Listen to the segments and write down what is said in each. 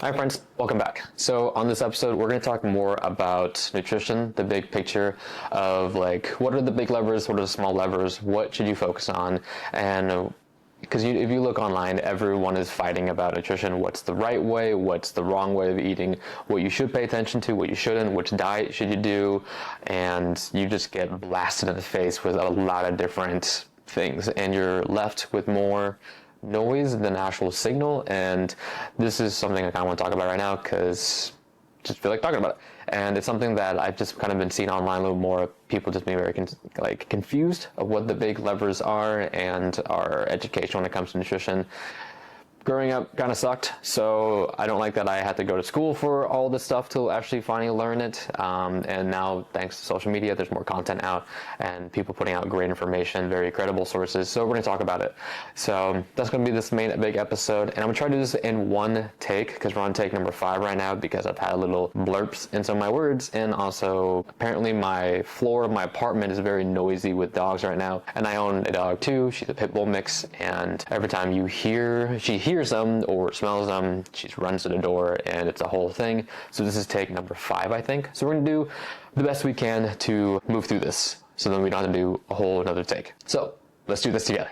Hi friends, welcome back. So on this episode, we're going to talk more about nutrition, the big picture of like, what are the big levers, what are the small levers, what should you focus on, and because if you look online, everyone is fighting about nutrition, what's the right way, what's the wrong way of eating, what you should pay attention to, what you shouldn't, which diet should you do, and you just get blasted in the face with a lot of different things, and you're left with more noise than actual signal. And this is something I kind of want to talk about right now because I just feel like talking about it. And it's something that I've just kind of been seeing online a little more, people just being very confused of what the big levers are and our education when it comes to nutrition. Growing up kind of sucked, so I don't like that I had to go to school for all this stuff to actually finally learn it. And now, thanks to social media, there's more content out and people putting out great information, very credible sources. So we're going to talk about it. So that's going to be this main big episode, and I'm going to try to do this in one take because we're on take number 5 right now because I've had a little blurps in some of my words, and also apparently my floor of my apartment is very noisy with dogs right now, and I own a dog too. She's a pit bull mix, and every time she hears them or smells them, she runs to the door, and it's a whole thing. So this is take number 5, I think. So we're gonna do the best we can to move through this, so then we don't have to do a whole another take. So let's do this together.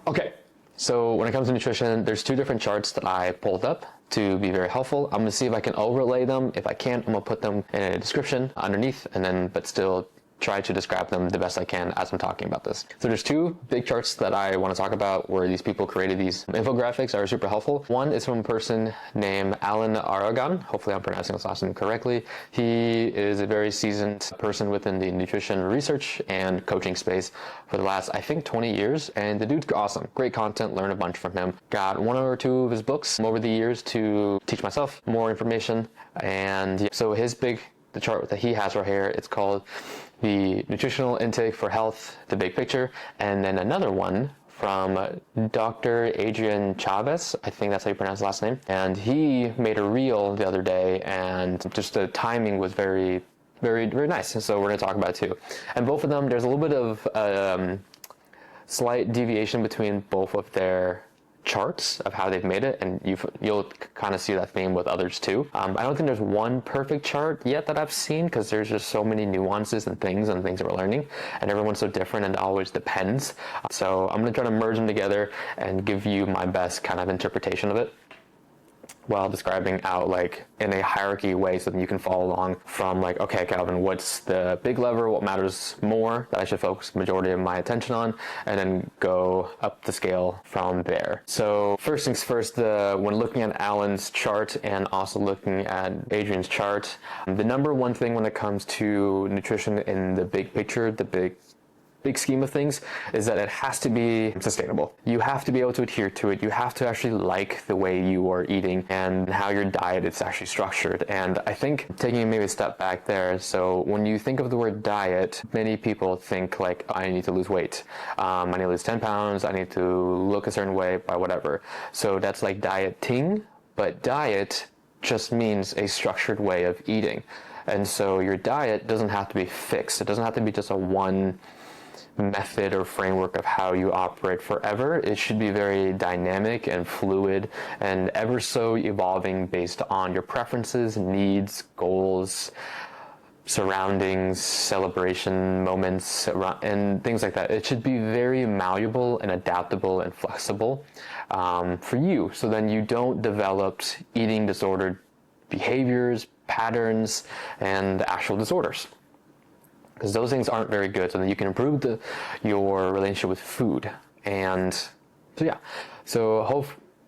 Okay. So when it comes to nutrition, there's 2 different charts that I pulled up to be very helpful. I'm gonna see if I can overlay them. If I can't, I'm gonna put them in a description underneath, and then but still try to describe them the best I can as I'm talking about this. So there's 2 big charts that I want to talk about where these people created these infographics that are super helpful. One is from a person named Alan Aragon. Hopefully I'm pronouncing his last name correctly. He is a very seasoned person within the nutrition research and coaching space for the last, I think, 20 years. And the dude's awesome. Great content, learn a bunch from him. Got 1 or 2 of his books over the years to teach myself more information. And so the chart that he has right here, it's called the Nutritional Intake for Health, the Big Picture, and then another one from Dr. Adrian Chavez, I think that's how you pronounce his last name, and he made a reel the other day, and just the timing was very, very, very nice, and so we're going to talk about it too. And both of them, there's a little bit of slight deviation between both of their charts of how they've made it, and you'll kind of see that theme with others too. I don't think there's one perfect chart yet that I've seen because there's just so many nuances and things that we're learning, and everyone's so different and it always depends. So I'm going to try to merge them together and give you my best kind of interpretation of it while describing out like in a hierarchy way so that you can follow along from like, okay, Calvin, what's the big lever, what matters more that I should focus the majority of my attention on, and then go up the scale from there. So first things first, when looking at Alan's chart and also looking at Adrian's chart, the number one thing when it comes to nutrition in the big picture, the big scheme of things, is that it has to be sustainable. You have to be able to adhere to it. You have to actually like the way you are eating and how your diet is actually structured. And I think taking maybe a step back there, so when you think of the word diet, many people think like, I need to lose weight. I need to lose 10 pounds. I need to look a certain way by whatever. So that's like dieting, but diet just means a structured way of eating. And so your diet doesn't have to be fixed. It doesn't have to be just a one method or framework of how you operate forever. It should be very dynamic and fluid and ever so evolving based on your preferences, needs, goals, surroundings, celebration moments, and things like that. It should be very malleable and adaptable and flexible for you, so then you don't develop eating disordered behaviors, patterns, and actual disorders, because those things aren't very good, so that you can improve your relationship with food. And so yeah, so hope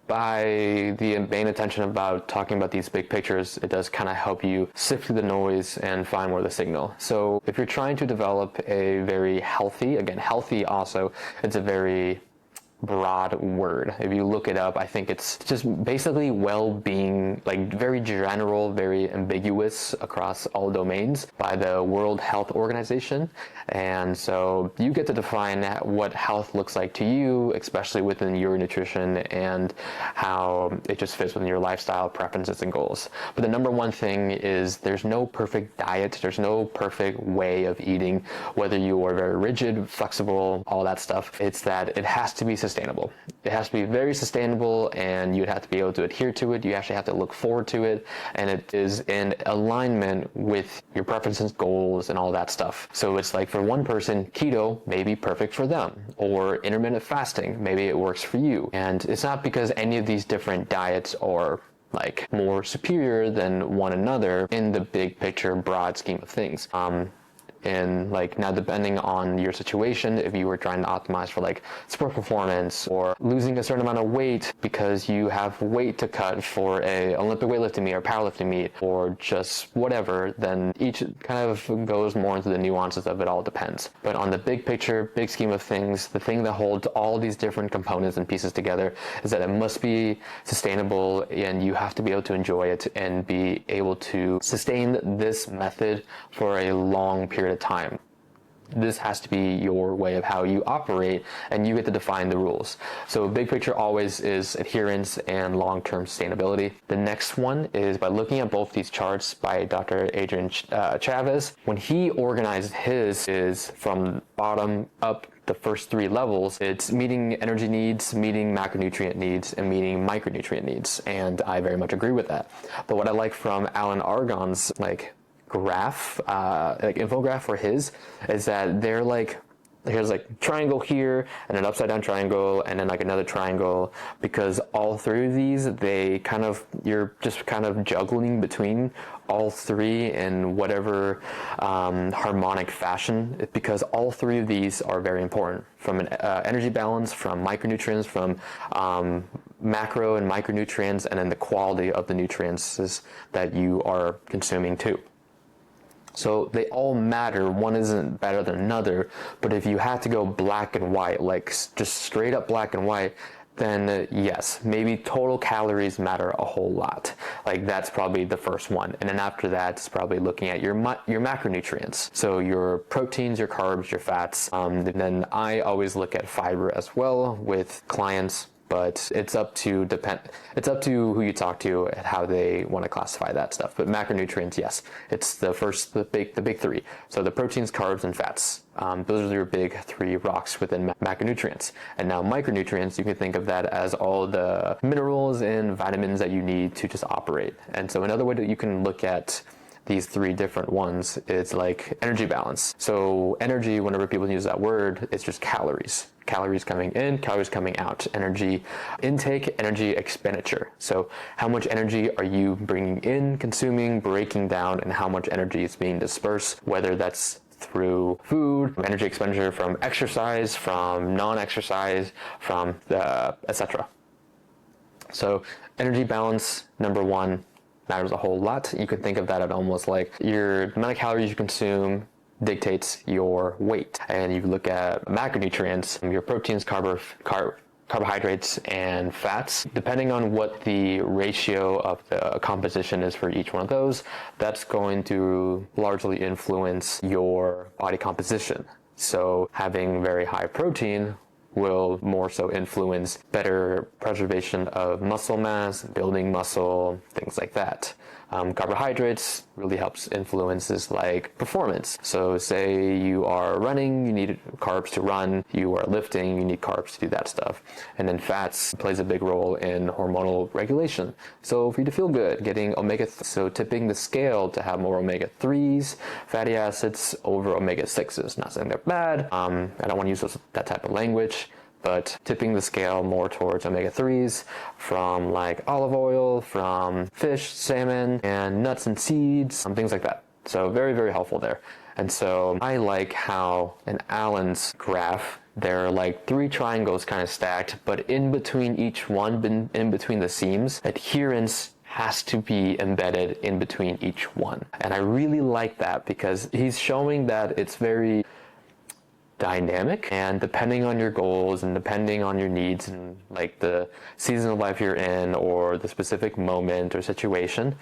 by the main attention about talking about these big pictures, it does kind of help you sift through the noise and find more of the signal. So if you're trying to develop a very healthy, again, healthy also, it's a very broad word. If you look it up, I think it's just basically well-being, like very general, very ambiguous across all domains by the World Health Organization. And so you get to define what health looks like to you, especially within your nutrition and how it just fits within your lifestyle preferences and goals. But the number one thing is there's no perfect diet. There's no perfect way of eating, whether you are very rigid, flexible, all that stuff. It's that it has to be sustainable sustainable. It has to be very sustainable, and you'd have to be able to adhere to it. You actually have to look forward to it, and it is in alignment with your preferences, goals, and all that stuff. So it's like for one person, keto may be perfect for them, or intermittent fasting, maybe it works for you. And it's not because any of these different diets are like more superior than one another in the big picture, broad scheme of things. And like now, depending on your situation, if you were trying to optimize for like sport performance or losing a certain amount of weight because you have weight to cut for a Olympic weightlifting meet or powerlifting meet or just whatever, then each kind of goes more into the nuances of it. All depends. But on the big picture, big scheme of things, the thing that holds all these different components and pieces together is that it must be sustainable, and you have to be able to enjoy it and be able to sustain this method for a long period of time. This has to be your way of how you operate, and you get to define the rules. So big picture always is adherence and long-term sustainability. The next one is by looking at both these charts by Dr. Adrian Chavez. When he organized his is from bottom up, the first three levels, it's meeting energy needs, meeting macronutrient needs, and meeting micronutrient needs. And I very much agree with that. But what I like from Alan Argon's graph, infograph for his, is that they're like, here's like triangle here and an upside down triangle and then like another triangle, because all three of these, you're just kind of juggling between all three in whatever harmonic fashion, because all three of these are very important from an energy balance, from micronutrients, from macro and micronutrients, and then the quality of the nutrients that you are consuming too. So they all matter. One isn't better than another, but if you had to go black and white, like just straight up black and white, then yes, maybe total calories matter a whole lot. Like that's probably the first one. And then after that, it's probably looking at your macronutrients. So your proteins, your carbs, your fats. And then I always look at fiber as well with clients. But it's up to who you talk to and how they want to classify that stuff. But macronutrients, yes, it's the big three. So the proteins, carbs, and fats. Those are your big three rocks within macronutrients. And now micronutrients, you can think of that as all the minerals and vitamins that you need to just operate. And so another way that you can look at these three different ones is like energy balance. So energy, whenever people use that word, it's just calories. Calories coming in, calories coming out. Energy intake, energy expenditure. So how much energy are you bringing in, consuming, breaking down, and how much energy is being dispersed, whether that's through food, energy expenditure from exercise, from non-exercise, from etc. So energy balance, number one, matters a whole lot. You can think of that at almost like your amount of calories you consume dictates your weight. And you look at macronutrients, your proteins, carbohydrates, and fats. Depending on what the ratio of the composition is for each one of those, that's going to largely influence your body composition. So having very high protein will more so influence better preservation of muscle mass, building muscle, things like that. Carbohydrates really helps influences like performance. So say you are running, you need carbs to run. You are lifting, you need carbs to do that stuff. And then fats plays a big role in hormonal regulation. So for you to feel good, getting so tipping the scale to have more omega-3s, fatty acids over omega-6s. Not saying they're bad. I don't want to use that type of language. But tipping the scale more towards omega-3s from like olive oil, from fish, salmon, and nuts and seeds, things like that. So very, very helpful there. And so I like how in Alan's graph, there are like three triangles kind of stacked, but in between each one, in between the seams, adherence has to be embedded in between each one. And I really like that because he's showing that it's very dynamic, and depending on your goals and depending on your needs and like the season of life you're in or the specific moment or situation,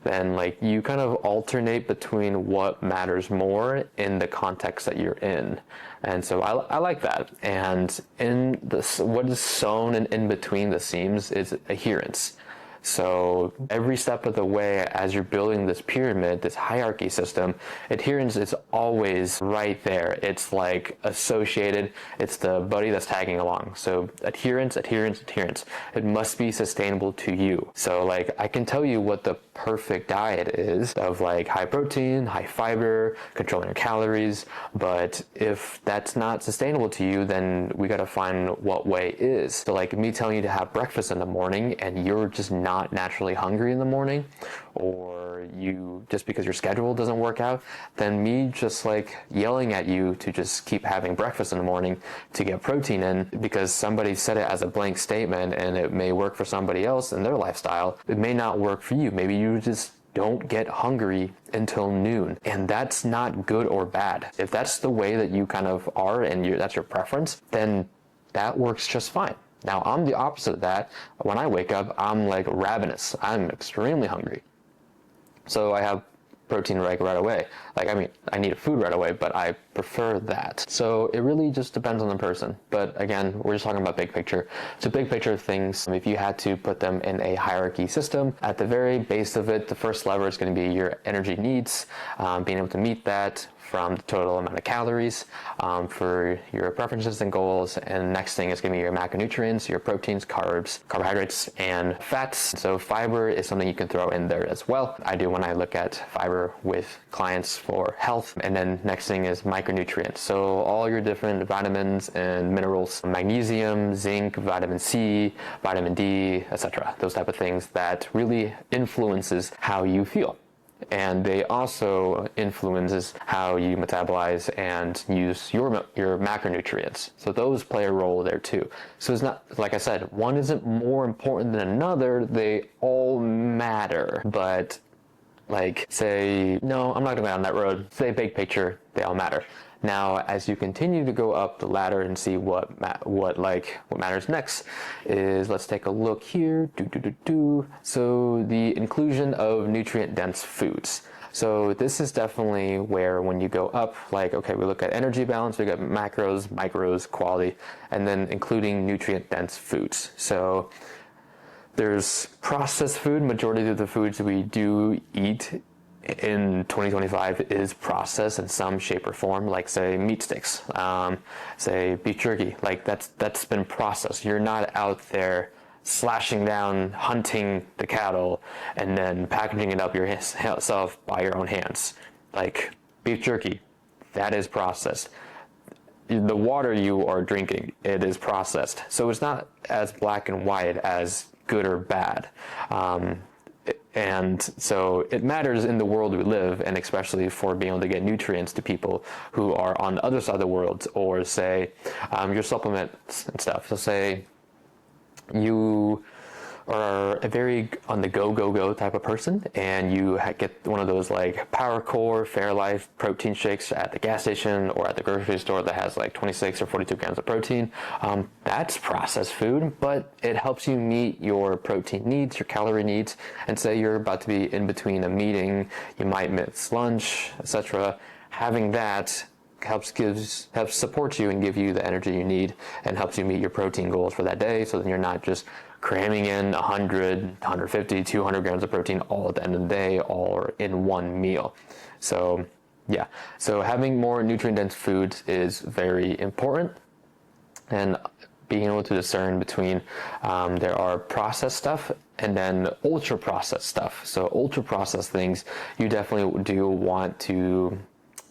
then like you kind of alternate between what matters more in the context that you're in. And so I like that. And in this, what is sewn and in between the seams is adherence. So every step of the way as you're building this pyramid, this hierarchy system, adherence is always right there. It's like associated. It's the buddy that's tagging along. So adherence, adherence, adherence. It must be sustainable to you. So like I can tell you what the perfect diet is of like high protein, high fiber, controlling your calories. But if that's not sustainable to you, then we got to find what way is. So like me telling you to have breakfast in the morning and you're just not naturally hungry in the morning, or you just because your schedule doesn't work out, then me just like yelling at you to just keep having breakfast in the morning to get protein in because somebody said it as a blank statement and it may work for somebody else in their lifestyle, it may not work for you. Maybe you just don't get hungry until noon, and that's not good or bad. If that's the way that you kind of are and that's your preference, then that works just fine. Now I'm the opposite of that. When I wake up, I'm like ravenous. I'm extremely hungry. So I have protein right away. Like, I mean, I need food right away, but I prefer that. So it really just depends on the person. But again, we're just talking about big picture. So big picture things, if you had to put them in a hierarchy system, at the very base of it, the first lever is going to be your energy needs, being able to meet that from the total amount of calories for your preferences and goals. And next thing is going to be your macronutrients, your proteins, carbs, carbohydrates, and fats. So fiber is something you can throw in there as well. I do when I look at fiber with clients for health. And then next thing is micronutrients. So all your different vitamins and minerals, magnesium, zinc, vitamin C, vitamin D, etc. Those type of things that really influences how you feel. And they also influences how you metabolize and use your macronutrients. So those play a role there too. So it's not, like I said, one isn't more important than another. They all matter. But like say, no, I'm not gonna go down that road. Say big picture, they all matter. Now, as you continue to go up the ladder and see what matters next is, let's take a look here. So the inclusion of nutrient-dense foods. So this is definitely where when you go up, like, okay, we look at energy balance, we got macros, micros, quality, and then including nutrient-dense foods. So there's processed food. Majority of the foods we do eat in 2025 is processed in some shape or form, like say meat sticks, say beef jerky, like that's been processed. You're not out there slashing down, hunting the cattle, and then packaging it up yourself by your own hands. Like beef jerky, that is processed. The water you are drinking, it is processed. So it's not as black and white as good or bad. And so it matters in the world we live, and especially for being able to get nutrients to people who are on the other side of the world, or say your supplements and stuff. So say you are a very on the go type of person, and you get one of those like Power Core, Fairlife protein shakes at the gas station or at the grocery store that has like 26 or 42 grams of protein. That's processed food, but it helps you meet your protein needs, your calorie needs. And say you're about to be in between a meeting, you might miss lunch, etc. Having that helps support you and give you the energy you need, and helps you meet your protein goals for that day. So then you're not just cramming in 100, 150, 200 grams of protein all at the end of the day, all in one meal. So yeah, so having more nutrient-dense foods is very important, and being able to discern between there are processed stuff and then ultra-processed stuff. So ultra-processed things, you definitely do want to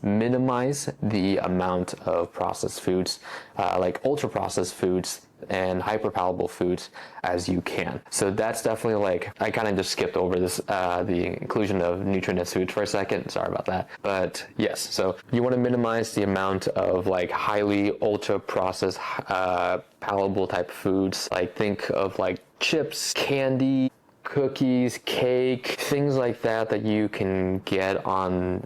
minimize the amount of processed foods, like ultra-processed foods and hyper-palatable foods as you can. So that's definitely like, I kind of just skipped over this, the inclusion of nutrient-dense foods for a second. Sorry about that. But yes, so you want to minimize the amount of like highly ultra-processed, palatable type foods. Like think of like chips, candy, cookies, cake, things like that you can get on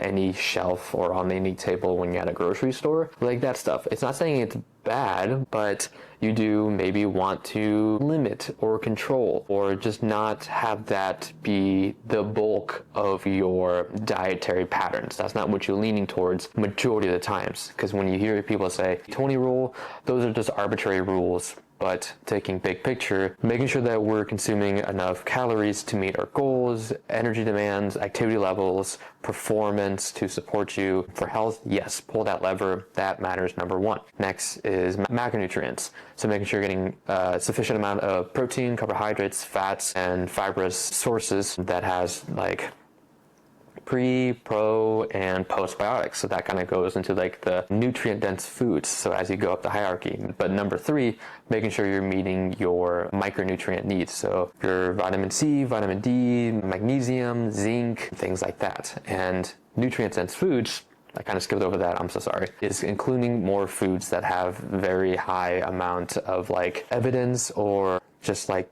any shelf or on any table when you're at a grocery store, like that stuff. It's not saying it's bad, but you do maybe want to limit or control, or just not have that be the bulk of your dietary patterns. That's not what you're leaning towards majority of the times, because when you hear people say 20 rule, those are just arbitrary rules. but taking big picture, making sure that we're consuming enough calories to meet our goals, energy demands, activity levels, performance to support you. For health, yes, pull that lever. That matters, number one. Next is macronutrients. So making sure you're getting a sufficient amount of protein, carbohydrates, fats, and fibrous sources that has like pre, pro, and postbiotics. So that kind of goes into like the nutrient dense foods. So as you go up the hierarchy. But number three, making sure you're meeting your micronutrient needs. So your vitamin C, vitamin D, magnesium, zinc, things like that. And nutrient dense foods, I kind of skipped over that, I'm so sorry, is including more foods that have very high amount of like evidence or just like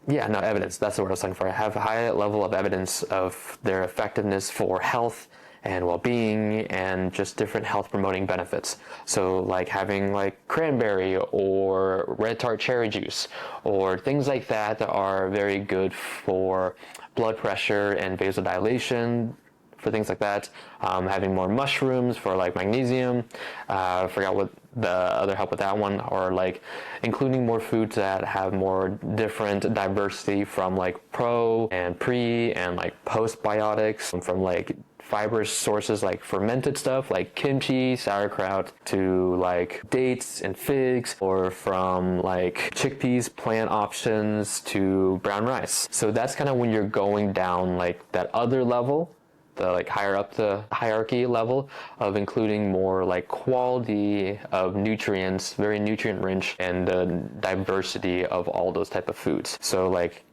evidence. That's the word I was looking for. I have a high level of evidence of their effectiveness for health and well-being and just different health promoting benefits. So like having like cranberry or red tart cherry juice or things like that are very good for blood pressure and vasodilation, for things like that. Having more mushrooms for like magnesium. Forgot what the other help with that one, or like including more foods that have more different diversity from like pro and pre and like postbiotics, from like fibrous sources like fermented stuff like kimchi, sauerkraut, to like dates and figs, or from like chickpeas, plant options, to brown rice. So that's kind of when you're going down like that other level, the like higher up the hierarchy level of including more like quality of nutrients, very nutrient rich, and the diversity of all those type of foods. So like,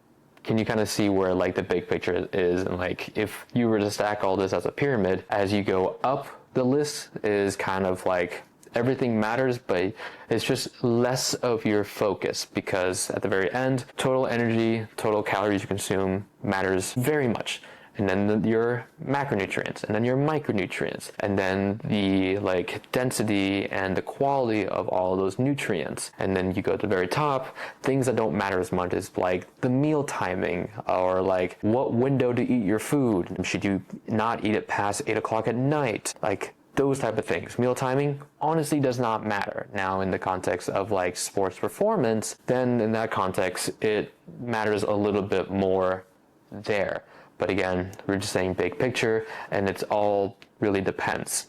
can you kind of see where like the big picture is? And like, if you were to stack all this as a pyramid, as you go up the list is kind of like everything matters, but it's just less of your focus, because at the very end, total energy, total calories you consume matters very much. And then your macronutrients, and then your micronutrients, and then the like density and the quality of all of those nutrients. And then you go to the very top, things that don't matter as much is like the meal timing, or like what window to eat your food. Should you not eat it past 8 o'clock at night? Like those type of things. Meal timing honestly does not matter. Now in the context of like sports performance, then in that context, it matters a little bit more there. But again, we're just saying big picture, and it's all really depends.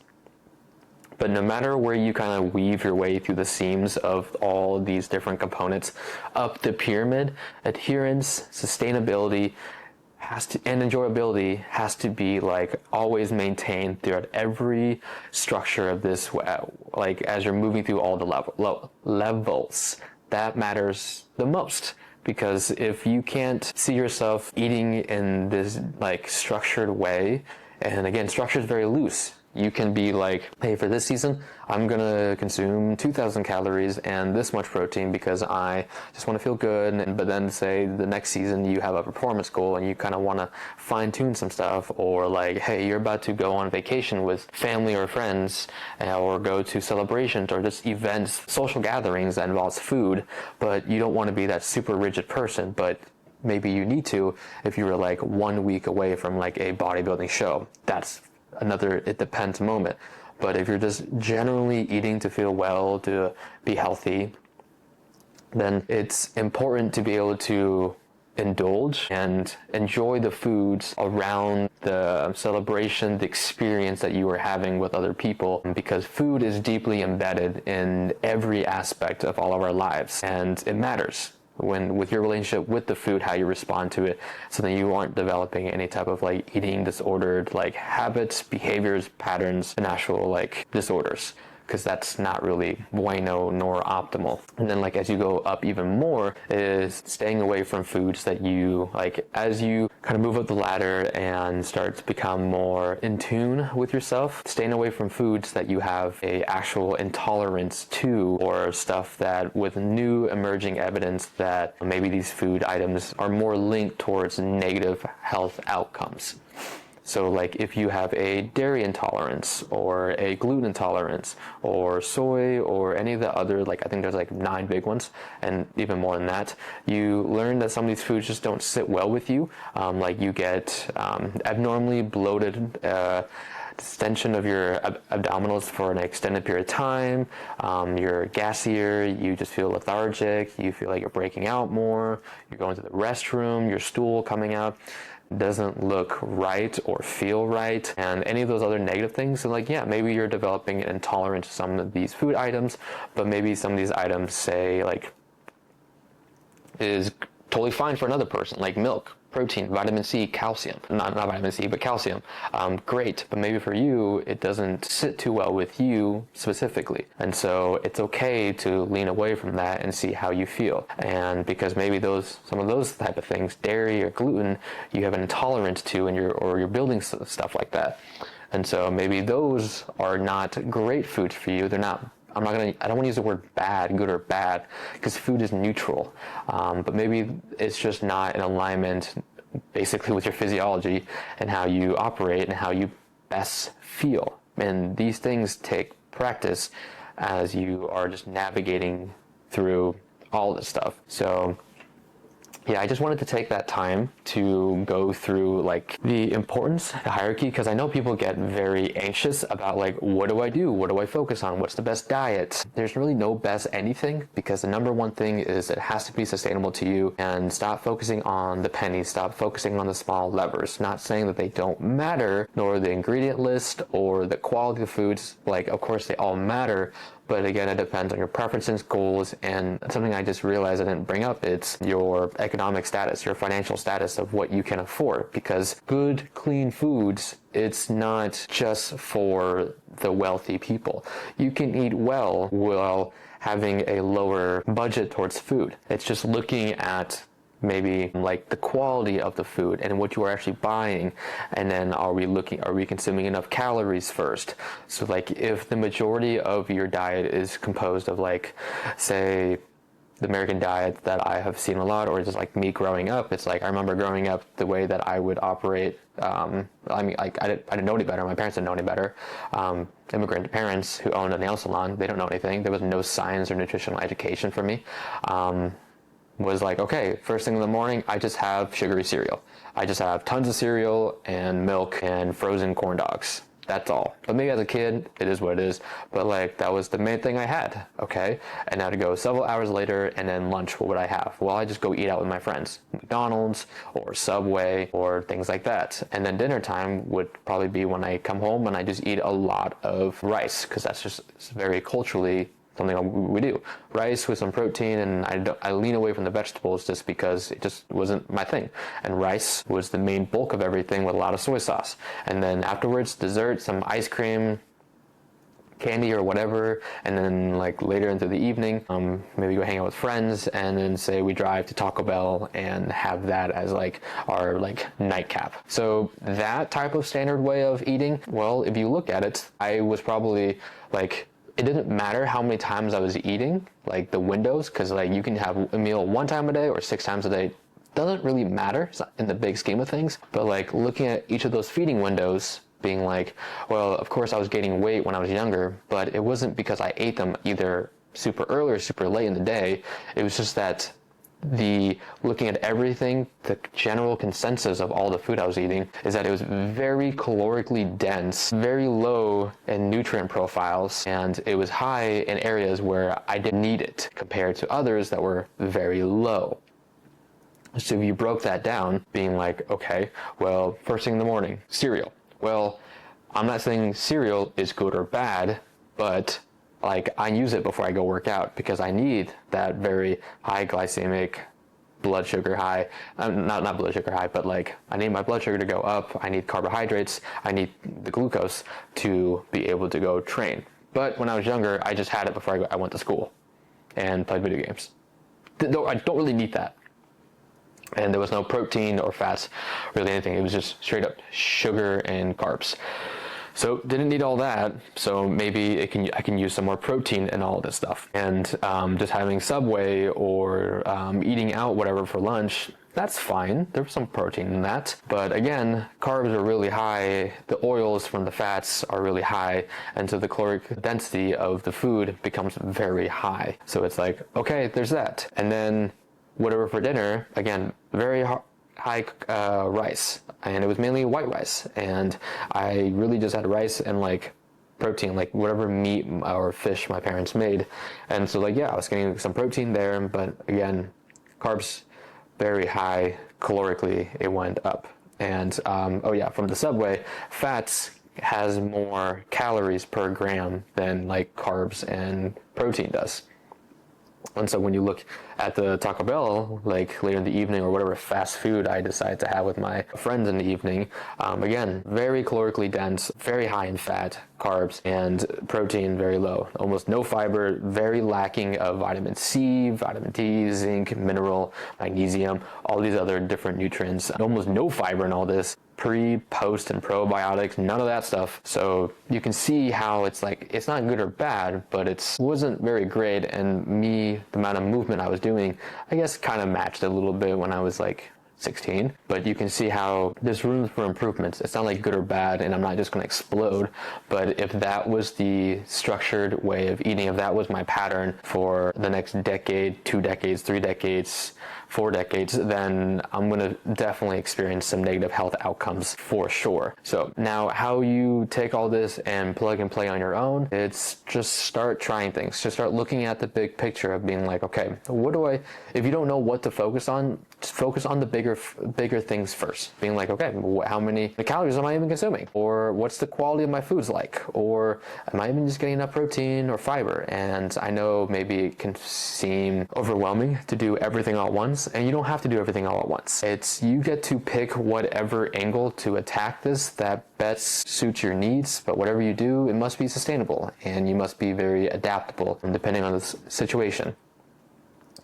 But no matter where you kind of weave your way through the seams of all these different components up the pyramid, adherence, sustainability and enjoyability has to be like always maintained throughout every structure of this, like as you're moving through all the levels. That matters the most. Because if you can't see yourself eating in this like structured way, and again, structure is very loose. You can be like, hey, for this season, I'm going to consume 2,000 calories and this much protein because I just want to feel good. But then say the next season you have a performance goal and you kind of want to fine tune some stuff, or like, hey, you're about to go on vacation with family or friends, or go to celebrations or just events, social gatherings that involves food, but you don't want to be that super rigid person, but maybe you need to if you were like 1 week away from like a bodybuilding show. That's another it depends moment. But if you're just generally eating to feel well, to be healthy, then it's important to be able to indulge and enjoy the foods around the celebration, the experience that you are having with other people, because food is deeply embedded in every aspect of all of our lives, and it matters with your relationship with the food, how you respond to it, so that you aren't developing any type of like eating disordered like habits, behaviors, patterns, and actual like disorders, because that's not really bueno nor optimal. And then like as you go up even more is staying away from foods that you like, as you kind of move up the ladder and start to become more in tune with yourself, staying away from foods that you have a actual intolerance to, or stuff that with new emerging evidence that maybe these food items are more linked towards negative health outcomes. So like if you have a dairy intolerance or a gluten intolerance or soy or any of the other, like I think there's like 9 big ones and even more than that, you learn that some of these foods just don't sit well with you. Like you get abnormally bloated extension of your abdominals for an extended period of time. You're gassier, you just feel lethargic, you feel like you're breaking out more, you're going to the restroom, your stool coming out doesn't look right or feel right, and any of those other negative things. So like, yeah, maybe you're developing an intolerance to some of these food items, but maybe some of these items, say, like, is totally fine for another person, like milk, protein, vitamin C, calcium. Not vitamin C, but calcium. Great, but maybe for you, it doesn't sit too well with you specifically. And so it's okay to lean away from that and see how you feel. And because maybe some of those type of things, dairy or gluten, you have an intolerance to, and you're building stuff like that. And so maybe those are not great foods for you. They're not, I don't want to use the word bad, good or bad, because food is neutral. But maybe it's just not in alignment basically with your physiology and how you operate and how you best feel. And these things take practice as you are just navigating through all this stuff. So yeah, I just wanted to take that time to go through like the importance, the hierarchy, because I know people get very anxious about like, what do I do? What do I focus on? What's the best diet? There's really no best anything, because the number one thing is it has to be sustainable to you, and stop focusing on the pennies, stop focusing on the small levers. Not saying that they don't matter, nor the ingredient list or the quality of foods. Like, of course they all matter, but again, it depends on your preferences, goals, and something I just realized I didn't bring up, it's your economic status, your financial status of what you can afford. Because good, clean foods, it's not just for the wealthy people. You can eat well while having a lower budget towards food. It's just looking at maybe like the quality of the food and what you are actually buying, and then are we consuming enough calories first? So like, if the majority of your diet is composed of, like, say, the American diet that I have seen a lot, or just like me growing up, it's like, I remember growing up, the way that I would operate, I didn't know any better, my parents didn't know any better. Immigrant parents who owned a nail salon, they don't know anything. There was no science or nutritional education for me. Was like, okay, first thing in the morning, I just have sugary cereal. I just have tons of cereal and milk and frozen corn dogs. That's all. But maybe as a kid, it is what it is. But like, that was the main thing I had, okay? And now to go several hours later, and then lunch, what would I have? Well, I just go eat out with my friends. McDonald's or Subway or things like that. And then dinner time would probably be when I come home and I just eat a lot of rice, because that's just very culturally something we do. Rice with some protein, and I lean away from the vegetables just because it just wasn't my thing. And rice was the main bulk of everything with a lot of soy sauce. And then afterwards, dessert, some ice cream, candy or whatever, and then like later into the evening, maybe go hang out with friends, and then say we drive to Taco Bell and have that as like our like nightcap. So that type of standard way of eating, well, if you look at it, I was probably like, it didn't matter how many times I was eating, like the windows, because like you can have a meal one time a day or 6 times a day. Doesn't really matter in the big scheme of things. But like looking at each of those feeding windows, being like, well, of course I was gaining weight when I was younger, but it wasn't because I ate them either super early or super late in the day. It was just that looking at everything, the general consensus of all the food I was eating is that it was very calorically dense, very low in nutrient profiles, and it was high in areas where I didn't need it compared to others that were very low. So if you broke that down, being like, okay, well, first thing in the morning, cereal. Well, I'm not saying cereal is good or bad, but like, I use it before I go work out because I need that very high glycemic, blood sugar high, not blood sugar high, but like, I need my blood sugar to go up. I need carbohydrates. I need the glucose to be able to go train. But when I was younger, I just had it before I went to school and played video games. I don't really need that. And there was no protein or fats, really anything. It was just straight up sugar and carbs. So didn't need all that, so maybe I can use some more protein in all this stuff. And just having Subway or eating out whatever for lunch, that's fine. There was some protein in that. But again, carbs are really high, the oils from the fats are really high, and so the caloric density of the food becomes very high. So it's like, okay, there's that. And then whatever for dinner, again, very high rice, and it was mainly white rice, and I really just had rice and like protein, like whatever meat or fish my parents made. And so like, yeah, I was getting some protein there, but again, carbs very high, calorically it went up. And oh yeah, from the Subway, fats has more calories per gram than like carbs and protein does. And so when you look at the Taco Bell, like later in the evening or whatever fast food I decide to have with my friends in the evening, again, very calorically dense, very high in fat, carbs, and protein very low. Almost no fiber, very lacking of vitamin C, vitamin D, zinc, mineral, magnesium, all these other different nutrients. Almost no fiber in all this. Pre, post, and probiotics, none of that stuff. So you can see how it's like, it's not good or bad, but it wasn't very great. And me, the amount of movement I was doing, I guess kind of matched a little bit when I was like 16. But you can see how there's room for improvements. It's not like good or bad, and I'm not just going to explode. But if that was the structured way of eating, if that was my pattern for the next decade, 2 decades, 3 decades, 4 decades, then I'm going to definitely experience some negative health outcomes for sure. So now how you take all this and plug and play on your own, it's just start trying things. Just start looking at the big picture of being like, okay, if you don't know what to focus on, just focus on the bigger things first. Being like, okay, how many calories am I even consuming? Or what's the quality of my foods like? Or am I even just getting enough protein or fiber? And I know maybe it can seem overwhelming to do everything all at once, and you don't have to do everything all at once. You get to pick whatever angle to attack this that best suits your needs, but whatever you do, it must be sustainable, and you must be very adaptable depending on the situation.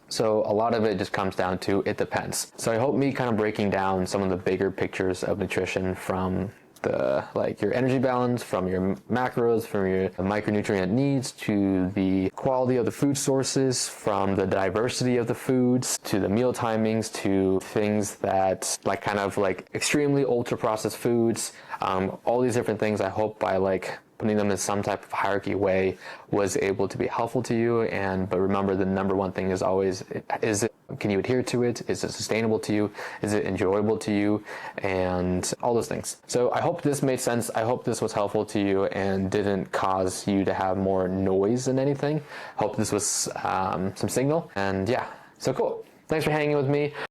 So a lot of it just comes down to it depends. So I hope me kind of breaking down some of the bigger pictures of nutrition from your energy balance, from your macros, from your micronutrient needs, to the quality of the food sources, from the diversity of the foods, to the meal timings, to things that kind of extremely ultra processed foods, all these different things. I hope by putting them in some type of hierarchy way was able to be helpful to you. But remember, the number one thing is always, can you adhere to it? Is it sustainable to you? Is it enjoyable to you? And all those things. So I hope this made sense. I hope this was helpful to you and didn't cause you to have more noise than anything. Hope this was some signal. And yeah, so cool. Thanks for hanging with me.